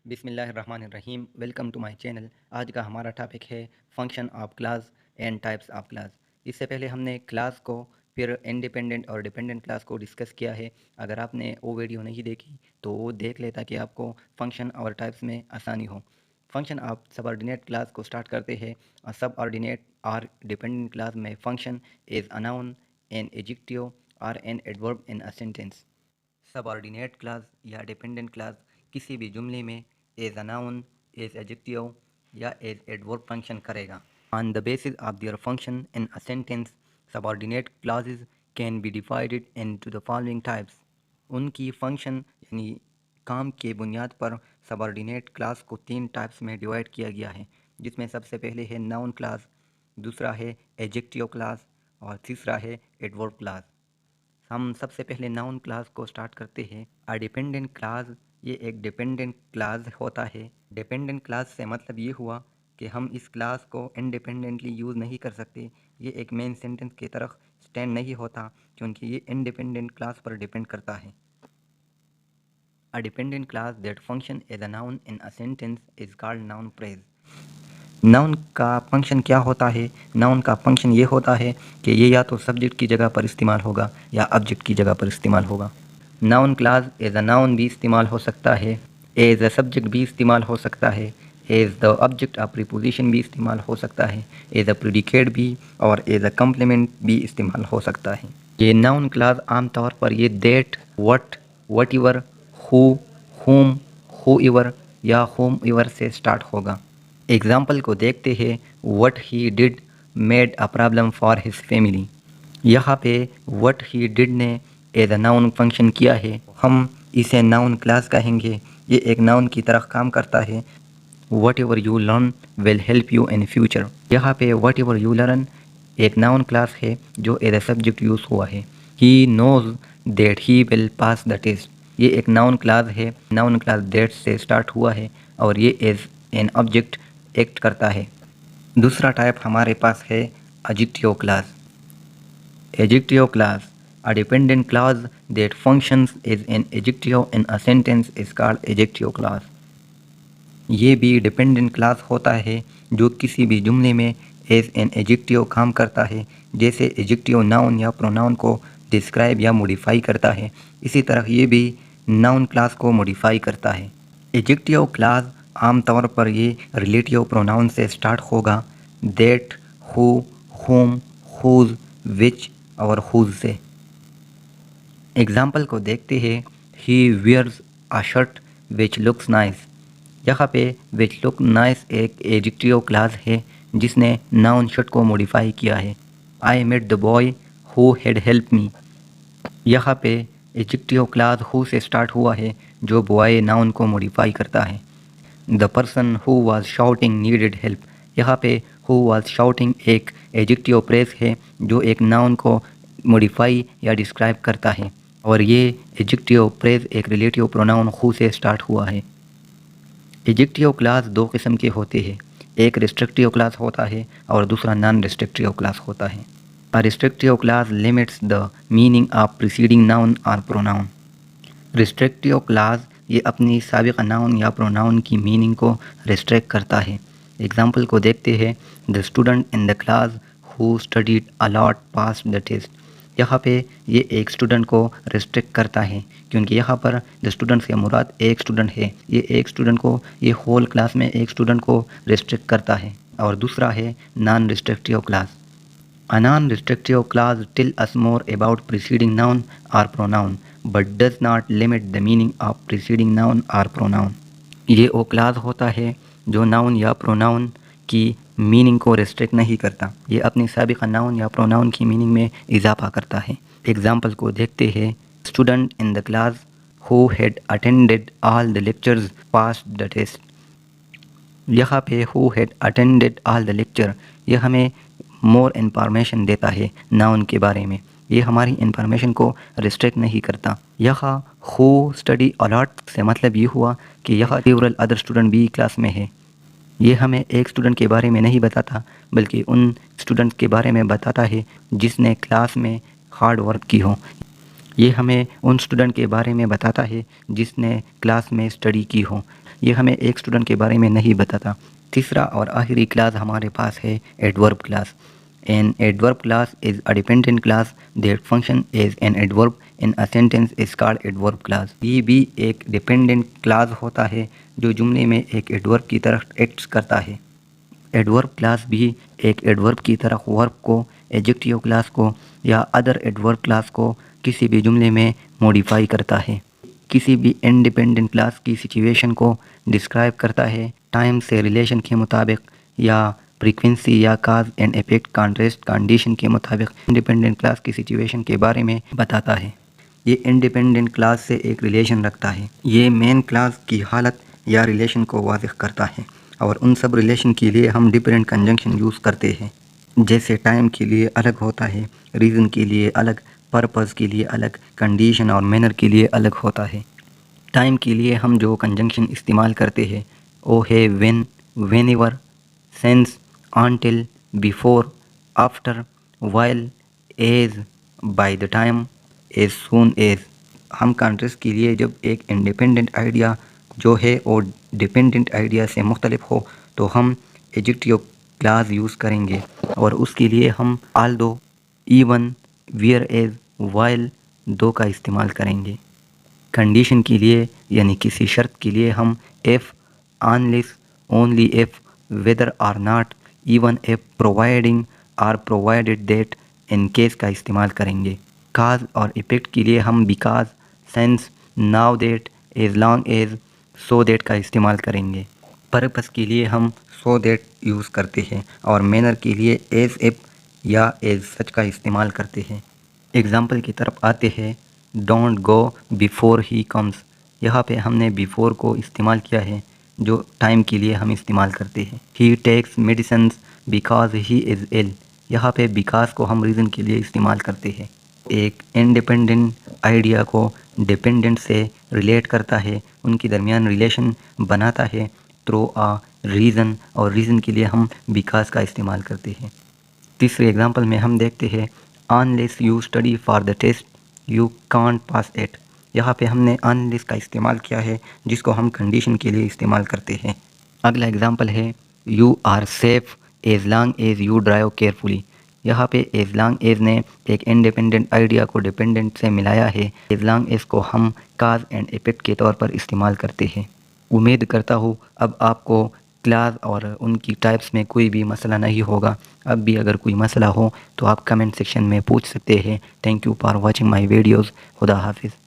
बिस्मिल्लाहिर्रहमानिर्रहीम। Welcome to my channel. आज का हमारा टॉपिक है function of clause and types of clause. इससे पहले हमने क्लास को फिर इंडिपेंडेंट और डिपेंडेंट क्लास को डिस्कस किया है। अगर आपने वो वीडियो नहीं देखी तो वो देख ले ताकि आपको फंक्शन और टाइप्स में आसानी हो। फंक्शन ऑफ सबऑर्डिनेट क्लास को स्टार्ट करते हैं। सबऑर्डिनेट और डिपेंडेंट क्लास में function is a noun, an adjective और an adverb in a sentence. Subordinate clause या डिपेंडेंट क्लास किसी भी जुमले में as a noun, as adjective या एज एडवर्ब फंक्शन करेगा। On the basis of their function in a sentence, subordinate clauses can be divided into the following types. उनकी function यानी काम के बुनियाद पर सबऑर्डिनेट क्लास को 3 टाइप्स में डिवाइड किया गया है, जिसमें सबसे पहले है नाउन क्लास, दूसरा है एडजेक्टिव क्लास और तीसरा है एडवर्ब क्लास। हम सबसे पहले नाउन क्लास को स्टार्ट करते हैं। अ डिपेंडेंट क्लास, ये एक डिपेंडेंट क्लास होता है। डिपेंडेंट क्लास से मतलब ये हुआ कि हम इस क्लास को इंडिपेंडेंटली यूज़ नहीं कर सकते। ये एक मेन सेंटेंस की तरह स्टैंड नहीं होता क्योंकि ये इंडिपेंडेंट क्लास पर डिपेंड करता है। A dependent clause that function as a noun in a sentence is called noun phrase. Noun का फंक्शन क्या होता है? नाउन का फंक्शन ये होता है कि ये या तो सब्जेक्ट की जगह पर इस्तेमाल होगा या ऑब्जेक्ट की जगह पर इस्तेमाल होगा। Noun clause as a noun भी इस्तेमाल हो सकता है, एज अ सब्जेक्ट भी इस्तेमाल हो सकता है, as the object of preposition भी इस्तेमाल हो सकता है, एज अ प्रेडिकेट भी और एज अ कम्प्लीमेंट भी इस्तेमाल हो सकता है। ये नाउन क्लास आमतौर पर ये दैट, वट एवर, हु, हुम, हु एवर या होम एवर से स्टार्ट होगा। एग्जाम्पल को देखते हैं। What he did made a problem for his family. यहाँ पे वट ही डिड ने एज अ नाउन फंक्शन किया है, हम इसे नाउन क्लास कहेंगे। ये एक नाउन की तरह काम करता है। Whatever you learn will help you in future. यहाँ पे वट एवर यू लर्न एक नाउन क्लास है जो एज अ सब्जेक्ट यूज़ हुआ है। He knows that he will pass the test, ये एक नाउन क्लास है। नाउन क्लास दैट से स्टार्ट हुआ है और ये एज एन ऑब्जेक्ट एक्ट करता है। दूसरा टाइप हमारे पास है adjective class. Adjective class, a dependent clause that functions as an adjective in a sentence is called adjective class। ये भी डिपेंडेंट क्लास होता है जो किसी भी जुमले में एज एन एडजेक्टिव काम करता है। जैसे एडजेक्टिव नाउन या प्रोनाउन को डिस्क्राइब या मॉडिफाई करता है, इसी तरह ये भी नाउन क्लास को मॉडिफाई करता है। एडजेक्टिव क्लास आमतौर पर ये रिलेटिव प्रोनाउन से स्टार्ट होगा। That, who, whom, whose, which और हुज से। एग्जाम्पल को देखते हैं। He wears a shirt which looks nice. यहाँ पे विच लुक नाइस एक एडजेक्टिव क्लास है जिसने नाउन शर्ट को मॉडिफाई किया है। I met the boy who had help me. यहाँ पे एडजेक्टिव क्लास हु से स्टार्ट हुआ है जो बॉय नाउन को मॉडिफाई करता है। The person who was shouting needed help. यहाँ पे हु वाज शाउटिंग एक एडजेक्टिव फ्रेज है जो एक नाउन को मॉडिफाई या डिस्क्राइब करता है और ये एडजेक्टिव फ्रेज एक रिलेटिव प्रोनाउन हु से स्टार्ट हुआ है। एडजेक्टिव क्लास दो किस्म के होते हैं, एक रिस्ट्रिक्टिव क्लास होता है और दूसरा नॉन रिस्ट्रिक्टिव क्लास होता है। A restrictive clause limits the meaning of preceding noun और प्रोनाउन। रिस्ट्रिक्टिव क्लास ये अपनी साबिक़ नाउन या प्रोनाउन की मीनिंग को रिस्ट्रिक्ट करता है। एग्जाम्पल को देखते हैं। The student in the class who studied a lot passed the test. यहाँ पे ये एक स्टूडेंट को रिस्ट्रिक्ट करता है क्योंकि यहाँ पर द स्टूडेंट से मुराद एक स्टूडेंट है। ये एक स्टूडेंट को, ये होल क्लास में एक स्टूडेंट को रिस्ट्रिक्ट करता है। और दूसरा है non restrictive class. A non-restrictive clause tells us more about preceding noun or pronoun, but does not limit the meaning of preceding noun or pronoun। ये वो क्लास होता है जो नाउन या प्रोनाउन की मीनिंग को रिस्ट्रिक्ट नहीं करता, ये अपनी साबिक़ा नाउन या प्रोनाउन की मीनिंग में इजाफा करता है। एग्जाम्पल को देखते हैं। Student in the class who had attended all the lectures passed the test. यहाँ पे who had attended all the lecture, ये हमें मोर इन्फॉर्मेशन देता है नाउन के बारे में, ये हमारी इन्फॉर्मेशन को रिस्ट्रिक्ट नहीं करता। यहाँ हु स्टडी अलॉट से मतलब ये हुआ कि यहाँ सेवरल अदर स्टूडेंट भी क्लास में है। ये हमें एक स्टूडेंट के बारे में नहीं बताता बल्कि उन स्टूडेंट के बारे में बताता है जिसने क्लास में हार्ड वर्क की हो। ये हमें उन स्टूडेंट के बारे में बताता है जिसने क्लास में स्टडी की हो। یہ ہمیں ایک اسٹوڈنٹ کے بارے میں نہیں بتاتا۔ تیسرا اور آخری کلاس ہمارے پاس ہے adverb class. An adverb class is a dependent class that function as an adverb in a sentence is called adverb class۔ یہ بھی ایک ڈیپینڈنٹ کلاس ہوتا ہے جو جملے میں ایک ایڈورب کی طرح ایکٹس کرتا ہے۔ ایڈورب کلاس بھی ایک ایڈورب کی طرح ورب کو، ایڈجیکٹیو کلاس کو یا ادر ایڈورب کلاس کو کسی بھی جملے میں موڈیفائی کرتا ہے۔ کسی بھی انڈیپینڈنٹ کلاس کی سچویشن کو ڈسکرائب کرتا ہے، ٹائم سے ریلیشن کے مطابق یا فریکوینسی یا کاز اینڈ ایفیکٹ کانٹریسٹ کنڈیشن کے مطابق انڈیپینڈنٹ کلاس کی سچویشن کے بارے میں بتاتا ہے۔ یہ انڈیپینڈنٹ کلاس سے ایک ریلیشن رکھتا ہے۔ یہ مین کلاس کی حالت یا ریلیشن کو واضح کرتا ہے، اور ان سب ریلیشن کے لیے ہم ڈفرینٹ کنجنکشن یوز کرتے ہیں، جیسے ٹائم کے لیے الگ ہوتا ہے، ریزن کے لیے الگ، پرپز کے لیے الگ، کنڈیشن اور مینر کے لیے الگ ہوتا ہے۔ ٹائم کے لیے ہم جو کنجنکشن استعمال کرتے ہیں وہ ہے when, when ever, since, until، before، after، while، as، by the time، as soon as۔ ہم کانٹریسٹ کے لیے جب ایک انڈیپینڈنٹ آئیڈیا جو ہے وہ ڈیپینڈنٹ آئیڈیا سے مختلف ہو تو ہم ایڈجیکٹیو کلاس یوز کریں گے، اور اس کے لیے ہم although، even، whereas، while دو کا استعمال کریں گے۔ کنڈیشن کے لیے یعنی کسی شرط کے لیے ہم if، unless، only if، whether or not، even if، providing or provided that، in case کا استعمال کریں گے۔ کاز اور ایفیکٹ کے لیے ہم because، since، now that، as long as، so that کا استعمال کریں گے۔ پرپس کے لیے ہم so that یوز کرتے ہیں، اور مینر کے لیے as if یا as such کا استعمال کرتے ہیں۔ ایگزامپل کی طرف آتے ہیں، don't go before he comes۔ یہاں پہ ہم نے before کو استعمال کیا ہے جو ٹائم کے لیے ہم استعمال کرتے ہیں۔ he takes medicines because he is ill۔ یہاں پہ because کو ہم ریزن کے لیے استعمال کرتے ہیں۔ ایک انڈیپینڈنٹ آئیڈیا کو ڈیپینڈنٹ سے ریلیٹ کرتا ہے، ان کے درمیان ریلیشن بناتا ہے تھرو آ ریزن، اور ریزن کے لیے ہم because کا استعمال کرتے ہیں۔ تیسری ایگزامپل میں ہم دیکھتے ہیں unless you study for the test you can't pass it۔ یہاں پہ ہم نے unless کا استعمال کیا ہے جس کو ہم کنڈیشن کے لیے استعمال کرتے ہیں۔ اگلا ایگزامپل ہے you are safe as long as you drive carefully۔ یہاں پہ as long as نے ایک انڈیپینڈنٹ آئیڈیا کو ڈیپینڈنٹ سے ملایا ہے۔ as long as کو ہم کاز اینڈ ایفیکٹ کے طور پر استعمال کرتے ہیں۔ امید کرتا ہوں اب آپ کو کلاس اور ان کی ٹائپس میں کوئی بھی مسئلہ نہیں ہوگا۔ اب بھی اگر کوئی مسئلہ ہو تو آپ کمنٹ سیکشن میں پوچھ سکتے ہیں۔ Thank you for watching my videos. خدا حافظ۔